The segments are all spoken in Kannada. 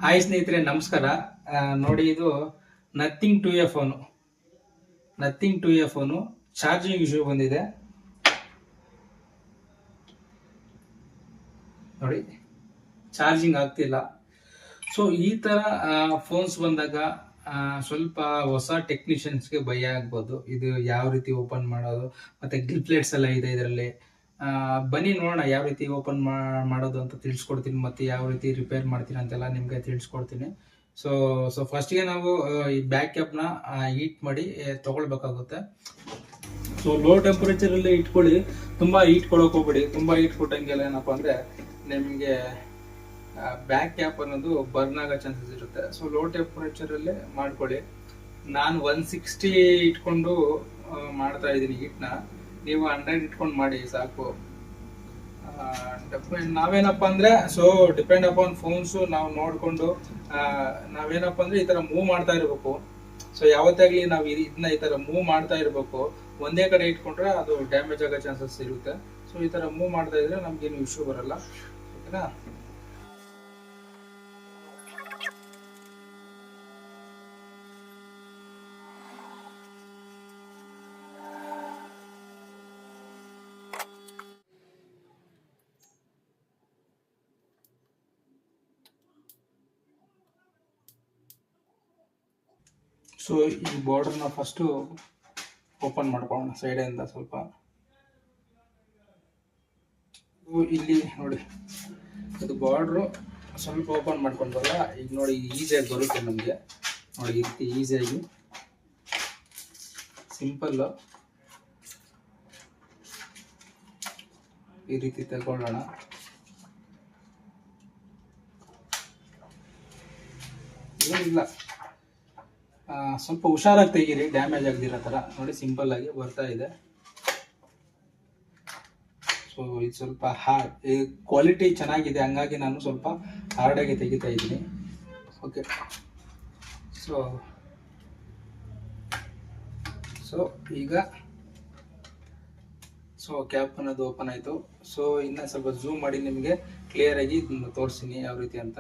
ಹಾಯ್ ಸ್ನೇಹಿತರೆ, ನಮಸ್ಕಾರ. ನೋಡಿ, ಇದು nothing two a phone. Charging issue ಬಂದಿದೆ ನೋಡಿ, ಚಾರ್ಜಿಂಗ್ ಆಗ್ತಿಲ್ಲ. ಸೊ ಈ ತರ ಫೋನ್ಸ್ ಬಂದಾಗ ಸ್ವಲ್ಪ ಹೊಸ ಟೆಕ್ನಿಷಿಯನ್ಸ್ಗೆ ಭಯ ಆಗ್ಬೋದು. ಇದು ಯಾವ ರೀತಿ ಓಪನ್ ಮಾಡೋದು, ಮತ್ತೆ ಗ್ಲಿಪ್ಲೆಟ್ಸ್ ಎಲ್ಲ ಇದೆ ಇದರಲ್ಲಿ. ಬನ್ನಿ ನೋಡೋಣ ಯಾವ ರೀತಿ ಓಪನ್ ಮಾಡೋದು ಅಂತ ತಿಳಿಸ್ಕೊಡ್ತೀನಿ, ಮತ್ತೆ ಯಾವ ರೀತಿ ರಿಪೇರ್ ಮಾಡ್ತೀನಿ ಅಂತೆಲ್ಲ ನಿಮ್ಗೆ ತಿಳಿಸ್ಕೊಡ್ತೀನಿ. ಸೊ ಸೊ ಫಸ್ಟ್ಗೆ ನಾವು ಈ ಬ್ಯಾಕ್ ಕ್ಯಾಪ್ನ ಹೀಟ್ ಮಾಡಿ ತಗೊಳ್ಬೇಕಾಗುತ್ತೆ. ಸೊ ಲೋ ಟೆಂಪರೇಚರ್ ಅಲ್ಲಿ ಇಟ್ಕೊಳ್ಳಿ, ತುಂಬಾ ಹೀಟ್ ಕೊಡೋಕೆ ಹೋಗ್ಬೇಡಿ. ತುಂಬಾ ಹೀಟ್ ಕೊಟ್ಟಂಗೆಲ್ಲ ಏನಪ್ಪಾ ಅಂದ್ರೆ ನಿಮಗೆ ಬ್ಯಾಕ್ ಕ್ಯಾಪ್ ಅನ್ನೋದು ಬರ್ನ್ ಆಗೋ ಚಾನ್ಸಸ್ ಇರುತ್ತೆ. ಸೊ ಲೋ ಟೆಂಪರೇಚರ್ ಅಲ್ಲೇ ಮಾಡ್ಕೊಳ್ಳಿ. ನಾನು 160 ಇಟ್ಕೊಂಡು ಮಾಡ್ತಾ ಇದ್ದೀನಿ ಹೀಟ್ನ. ನೀವು 100 ಇಟ್ಕೊಂಡು ಮಾಡಿ ಸಾಕು. ನಾವೇನಪ್ಪ ಅಂದ್ರೆ ಡಿಪೆಂಡ್ ಅಪಾನ್ ಫೋನ್ಸ್ ನಾವು ನೋಡ್ಕೊಂಡು ನಾವೇನಪ್ಪ ಅಂದ್ರೆ ಈ ತರ ಮೂವ್ ಮಾಡ್ತಾ ಇರ್ಬೇಕು. ಸೊ ಯಾವತ್ತಾಗ್ಲಿ ನಾವು ಇದನ್ನ ಈ ತರ ಮೂವ್ ಮಾಡ್ತಾ ಇರ್ಬೇಕು. ಒಂದೇ ಕಡೆ ಇಟ್ಕೊಂಡ್ರೆ ಅದು ಡ್ಯಾಮೇಜ್ ಆಗೋ ಚಾನ್ಸಸ್ ಇರುತ್ತೆ. ಸೊ ಈ ತರ ಮೂವ್ ಮಾಡ್ತಾ ಇದ್ರೆ ನಮ್ಗೇನು ಇಶ್ಯೂ ಬರಲ್ಲ, ಓಕೆನಾ? ಸೊ ಈ ಬಾರ್ಡರ್ನ ಫಸ್ಟು ಓಪನ್ ಮಾಡ್ಕೊಳ್ಳೋಣ ಸೈಡಿಂದ ಸ್ವಲ್ಪ. ಇಲ್ಲಿ ನೋಡಿ, ಇದು ಬಾರ್ಡ್ರು ಸ್ವಲ್ಪ ಓಪನ್ ಮಾಡ್ಕೊಂಡ್ವಲ್ಲ, ಈಗ ನೋಡಿ ಈಸಿಯಾಗಿ ಬರುತ್ತೆ ನಮಗೆ. ನೋಡಿ ಈ ರೀತಿ ಈಸಿಯಾಗಿ ಸಿಂಪಲ್ಲು ಈ ರೀತಿ ತಗೊಳ್ಳೋಣ. ಏನಿಲ್ಲ, ಸ್ವಲ್ಪ ಹುಷಾರಾಗಿ ತೆಗೀರಿ, ಡ್ಯಾಮೇಜ್ ಆಗದಿರೋ ಥರ. ನೋಡಿ ಸಿಂಪಲ್ ಆಗಿ ಬರ್ತಾ ಇದೆ. ಸೊ ಇದು ಸ್ವಲ್ಪ ಹಾರ್ಡ್, ಕ್ವಾಲಿಟಿ ಚೆನ್ನಾಗಿದೆ, ಹಂಗಾಗಿ ನಾನು ಸ್ವಲ್ಪ ಹಾರ್ಡಾಗಿ ತೆಗಿತಾ ಇದ್ದೀನಿ. ಓಕೆ, ಸೊ ಈಗ ಕ್ಯಾಪ್ ಅನ್ನೋದು ಓಪನ್ ಆಯಿತು. ಸೊ ಇನ್ನು ಸ್ವಲ್ಪ ಝೂಮ್ ಮಾಡಿ ನಿಮಗೆ ಕ್ಲಿಯರಾಗಿ ತೋರಿಸ್ತೀನಿ ಯಾವ ರೀತಿ ಅಂತ.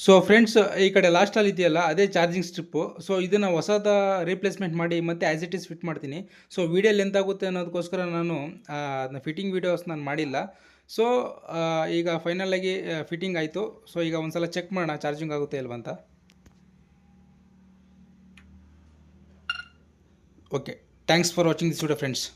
ಸೊ ಫ್ರೆಂಡ್ಸ್, ಈ ಕಡೆ ಲಾಸ್ಟಲ್ಲಿ ಇದೆಯಲ್ಲ ಅದೇ ಚಾರ್ಜಿಂಗ್ ಸ್ಟ್ರಿಪ್ಪು. ಸೊ ಇದನ್ನು ಹೊಸದ ರೀಪ್ಲೇಸ್ಮೆಂಟ್ ಮಾಡಿ ಮತ್ತೆ ಆ್ಯಸ್ ಇಟ್ ಈಸ್ ಫಿಟ್ ಮಾಡ್ತೀನಿ. ಸೊ ವೀಡಿಯೋ ಲೆಂತ್ ಆಗುತ್ತೆ ಅನ್ನೋದಕ್ಕೋಸ್ಕರ ನಾನು ಫಿಟ್ಟಿಂಗ್ ವೀಡಿಯೋಸ್ ನಾನು ಮಾಡಿಲ್ಲ. ಸೊ ಈಗ ಫೈನಲಾಗಿ ಫಿಟ್ಟಿಂಗ್ ಆಯಿತು. ಸೊ ಈಗ ಒಂದು ಸಲ ಚೆಕ್ ಮಾಡೋಣ ಚಾರ್ಜಿಂಗ್ ಆಗುತ್ತೆ ಇಲ್ವಂತ. Okay, thanks for watching this video friends.